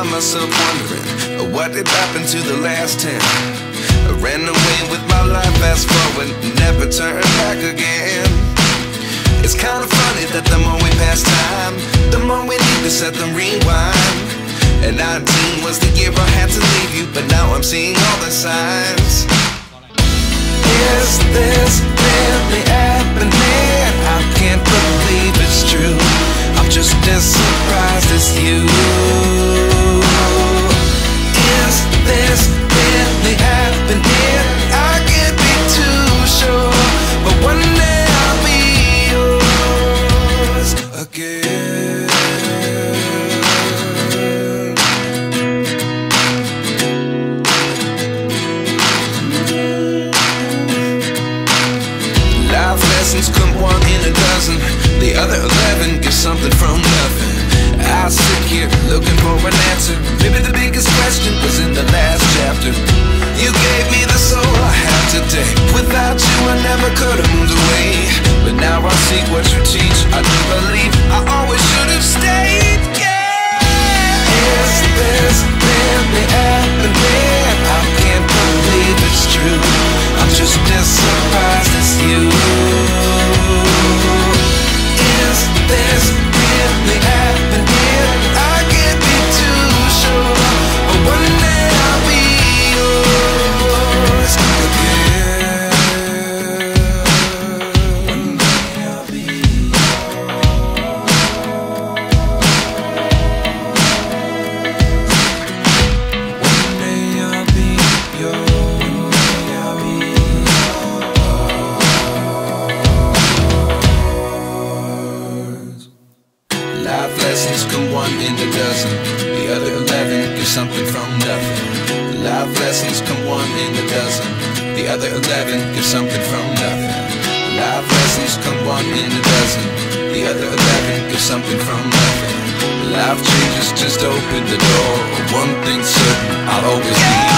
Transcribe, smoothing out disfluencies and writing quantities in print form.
find myself wondering what did happen to the last 10. I ran away with my life, fast forward, never turn back again. It's kind of funny that the more we pass time, the more we need to set them rewind. And 19 was the year I had to leave you, but now I'm seeing all the signs. Is this really happening? I can't believe it's true. I'm just as surprised as you. Is this really happening? I can't be too sure, but one day I'll be yours again. Life lessons come one in a dozen, the other 11 get something from nothing. I sit here looking for an answer. Maybe the biggest question was in the last chapter. You gave me the soul I have today. Without you I never could have moved away, but now I see what you teach. I do believe I always should have stayed. Yeah. Is this really happening? I can't believe it's true. I'm just as surprised as you. Is this really happening? I can't be too sure, but one day I'll be yours again. One day I'll be yours. One day I'll be yours. Life lessons come one in a dozen, the other 11 get something from nothing. Life lessons come one in a dozen, the other 11 get something from nothing. Life lessons come one in a dozen, the other 11 get something from nothing. Life changes just open the door. One thing's certain, I'll always be